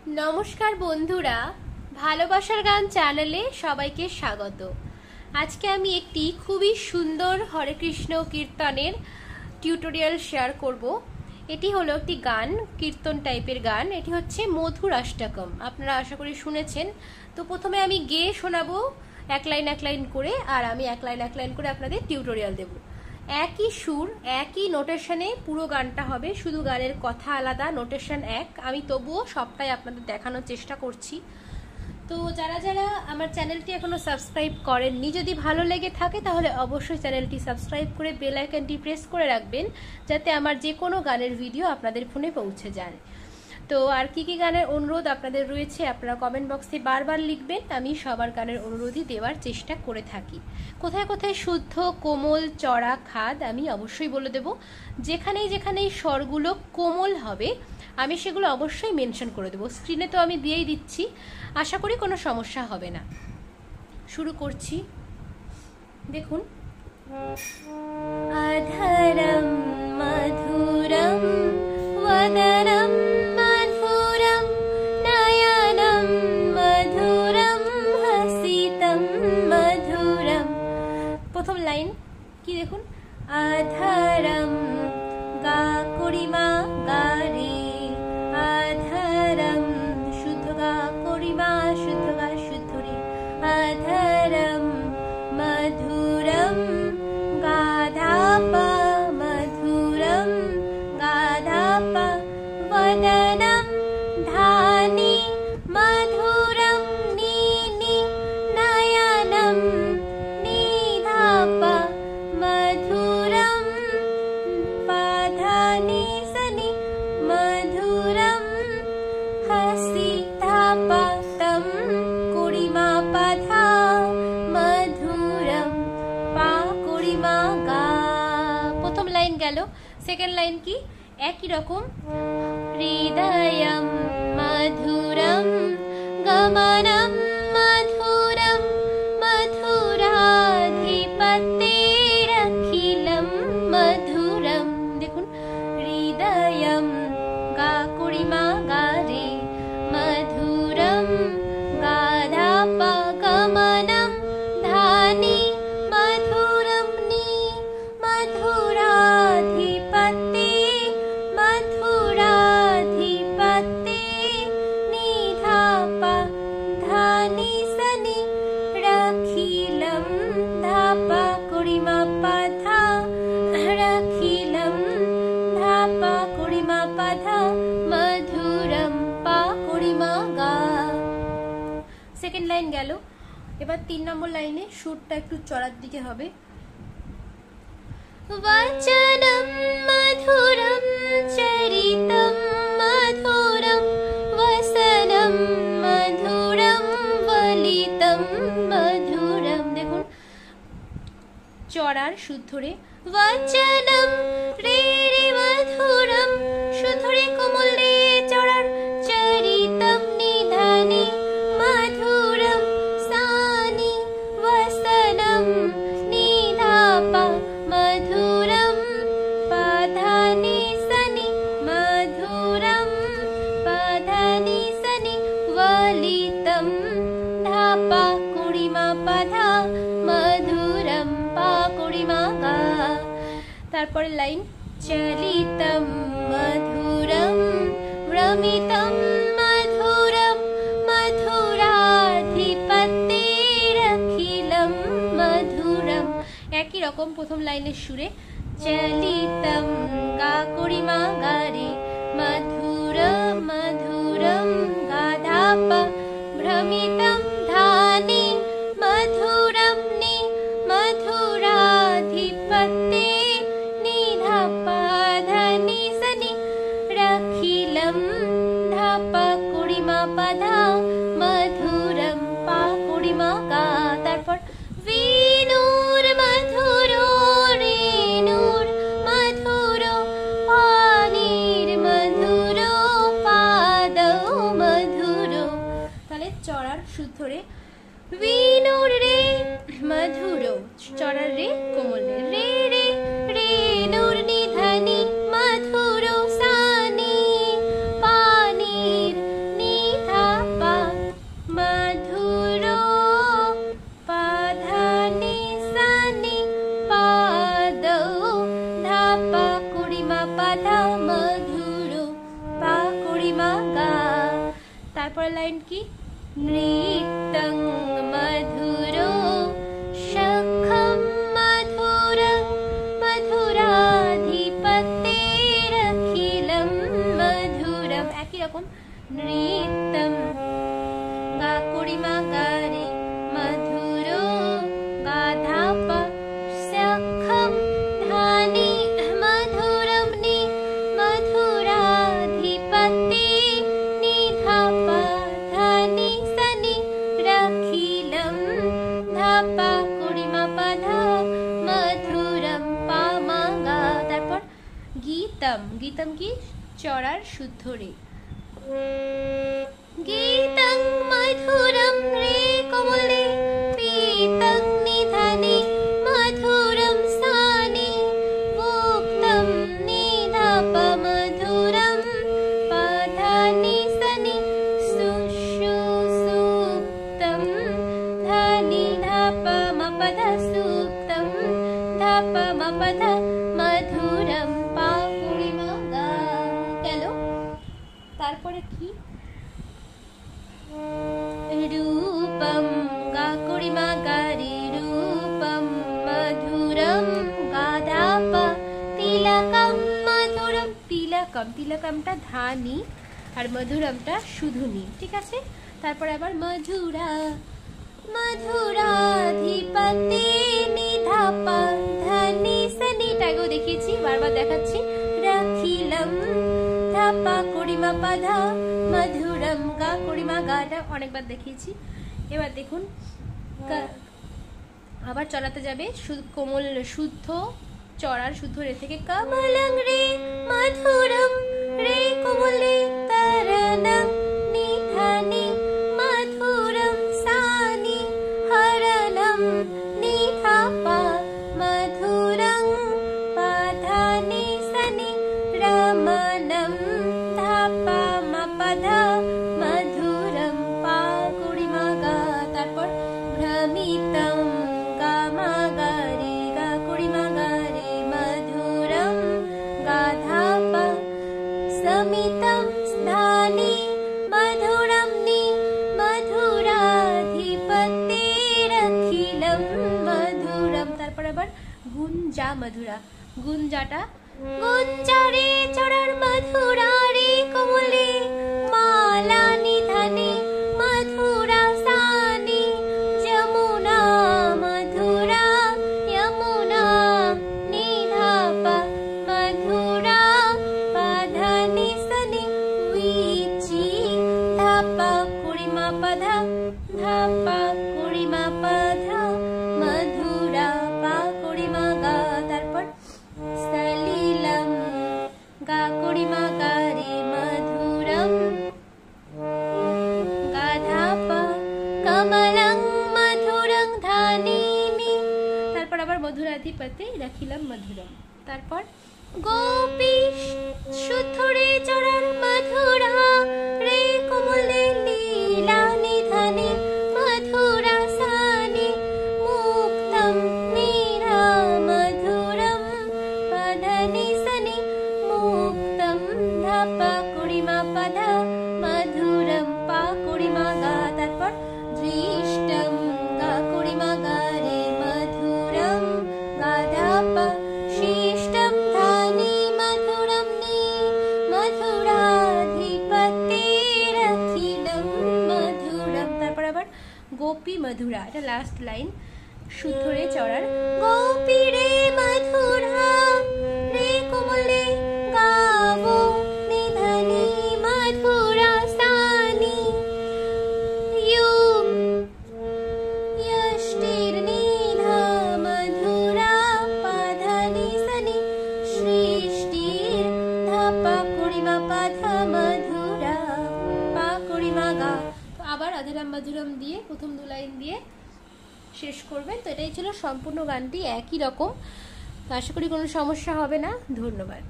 নমস্কার বন্ধুরা, ভালোবাসার গান চ্যানেলে সবাইকে স্বাগত। আজকে আমি একটি খুবই সুন্দর হরে কৃষ্ণ কীর্তনের টিউটোরিয়াল শেয়ার করব। এটি হলো একটি গান, কীর্তন টাইপের গান। এটি হচ্ছে মধুরাষ্টকম। আপনারা আশা করি শুনেছেন। তো প্রথমে আমি গেয়ে শোনাবো এক লাইন করে, আর আমি এক লাইন করে আপনাদের টিউটোরিয়াল দেব। একই সুর, একই নোটেশনে পুরো গানটা হবে, শুধু গানের কথা আলাদা, নোটেশন এক। আমি তবুও সবটাই আপনাদের দেখানোর চেষ্টা করছি। তো যারা যারা আমার চ্যানেলটি এখনো সাবস্ক্রাইব করেননি, যদি ভালো লেগে থাকে তাহলে অবশ্যই চ্যানেলটি সাবস্ক্রাইব করে বেল আইকনটি প্রেস করে রাখবেন, যাতে আমার যে কোনো গানের ভিডিও আপনাদের ফোনে পৌঁছে যায়। তো আর কি কি গানের অনুরোধ আপনাদের রয়েছে আপনারা কমেন্ট বক্সে বারবার লিখবেন। আমি সবার গানের অনুরোধই দেওয়ার চেষ্টা করে থাকি। কোথায় কোথায় শুদ্ধ, কোমল, চড়া, খাদ আমি অবশ্যই বলে দেব। যেখানেই যেখানেই স্বরগুলো কোমল হবে আমি সেগুলো অবশ্যই মেনশন করে দেবো। স্ক্রিনে তো আমি দিয়েই দিচ্ছি, আশা করি কোনো সমস্যা হবে না। শুরু করছি, দেখুন। আধারম মধুরম বদনম মধুরম নয়নম মধুরম হসিতম মধুরম। প্রথম লাইন কি দেখুন, আধারম গা করিমা গা রে, আধারম শুদ্ধ গা করিমা শুদ্ধ গা শুদ্ধ রে, আধারম মধুরম গাধাপা মধুরম গাধাপা বদনম ধানি মধুরম নীনি নয়নম নিধাপা মধুরম পাধানি সনি মধুরম হসি ধাপা তম কুড়িমা পাধা মধুরম পা কুড়িমা গা। প্রথম লাইন গেল। সেকেন্ড লাইন কি একই রকম, হৃদয়ম মধুরম গমনম মধুরম মধুরাধিপতেরখিলম মধুরম। দেখুন, হৃদয়ম গা কুড়িমা গা রে, মধুরম গাধাপা গমনম ধানি মধুরম নি মধুরাধিপতে মধুরাধিপতে নিধাপা ধানি সনি রখিলম ধাপা কুড়িমা পাধা রখিলম ধাপা কুড়িমা পাধা মধুরম পা কুড়িমা গা। সেকেন্ড লাইন গেল। এবার 3 নম্বর লাইনে সুরটা একটু চড়ার দিকে হবে। বচনম মধুরম চরিতম মধুরম বসনম মধুরম বলিতম মধুরম। দেখুন, চড়ার শুদ্ধ রে, বচনম রে রে মধুরম শুদ্ধ রে কোমল রে চড়ার, চরিতম নিধানি মধুরম সানি বসনম নিধাপা মধুরম পাধানি সনি মধুরম পাধানি সনি বলিতম ধাপা কুড়িমা পাধা মধুরম পা কুড়িমা গা। তারপরে লাইন, চলিতম মধুরম ভ্রমিতম মধুরম মধুরাধিপতেরখিলম মধুরম। একই রকম প্রথম লাইনের সুরে, চলিতম গা করিমা গা রে, মধুরম মধুরম গাধাপা ভ্রমিতম ধানি মধুরম নি মধুরাধিপতে নিধাপা ধানি সনি রখিলম ধাপা কুড়িমা পাধা মধুরম পা কুড়িমা গা। তারপর বিনুর মধুর রেনুর মধুর পানির মধুর পাদ মধুর। তাহলে চড়ার শুদ্ধ রে, বিনুর রে মধুর, চড়ার রে কোমল রে, রে রে রেনুর নিধানি মধুর সানি পানির তারপরে লাইন কি, নৃত্যং মধুরো সখম মধুরং মধুরাধিপতেরখিলম মধুরম। একই রকম, নৃত্যম গা করিমা গারে মধুরো গাধাপ সখম ধানি মধুরম নি মধুরাধিপতে নিধাপ ধানি সনি রখিলম ধাপা করিমা পাধা মধুরম পামা গা। তারপর গীতম, গীতম কি, চড়ার শুদ্ধ রে, গীতং মধুরম রে কমলে পীতং নিধানে মধুরম সানি মুক্তম নিধাপ মধুরম পাধানি সনি সুষুপ্তম ধানি ধাপ মপধ সুপ্তম ধাপ মপধ মধুরম পা করিমা গা। গেল। তারপরে কি, রূপম গা করিমা গারে রূপম মধুরম গাধাপ তিলকম মধুরম। তিলকম, তিলকমটা ধানি আর মধুরমটা শুধু নি, ঠিক আছে। তারপর আবার মধুরা মধুরাধিপতে নিধাপা ধানি সনিটাকেও দেখিয়েছি, বারবার দেখাচ্ছি, রাখিলম ধাপা করিমা পাধা মধুরম গা করিমা গাটা অনেকবার দেখিয়েছি। এবার দেখুন আবার চড়াতে যাবে, কোমল শুদ্ধ চড়ার শুদ্ধ রে থেকে, কমলং রে মধুরম রে কোমলে তরণম নিধানি মধুরম সানি হরণম নিধাপা মধুরং পাধানি সনি রমণম ধাপা মপধা মধুরম পা করিমা গা। তারপর ভ্রমিতম গামা গারে গা করিমা গারে মধুরম গাধাপা সমিতম স্থানি মধুরম নি মধুরাধিপতেরখিলম মধুরম। তারপর আবার গুঞ্জা মধুরা, গুঞ্জাটা, গুঞ্জা রে চড়ার মধুরা রে কমলে মালা নিধানে মধুরা সানি যমুনা মধুরা যমুনা নিধাপা মধুরা পাধানি সনি উইচি ধাপা করিমা পাধা ধাপা করিমা পাধা মধুরা পা করিমা গা। তারপর সলিলম গা করিমা গারে মধুরম গাধাপা কমলং মধুরং ধানিনি। তারপর আবার মধুরাধিপতে রাখিলাম মধুরম। তারপর গোপীশ শুদ্ধ রে চড়ার মধুরা রে কোমলে লীলা নিধানে মধুরা সানি মুক্তম নিরা মধুরম পাধানি সনি মুক্তম ধাপা করিমা পাধা মধুরম পা করিমা গা। তারপর দৃষ্টম গা করিমা গা রে মধুরম গাধাপা শিষ্টম ধানি মধুরম নি মধুরাধিপতেরখিলম মধুরম। তারপর আবার গোপী মধুরা, এটা লাস্ট লাইন, শুদ্ধ রে চড়ার, গোপী রে মধুরা রে কোমলে গাবো নিধানি মধুরা সানি ইয়ুম यष्टिर निधा मधुरा पाधानि सनि सृष्टिर धापा करिमा पाधा मधुरा पा करिमा गा। তো আবার অধরম মধুরম দিয়ে প্রথম দু লাইন দিয়ে শেষ করবেন। তো এটাই ছিল সম্পূর্ণ গানটি, একই রকম। আশা করি কোনো সমস্যা হবে না। ধন্যবাদ।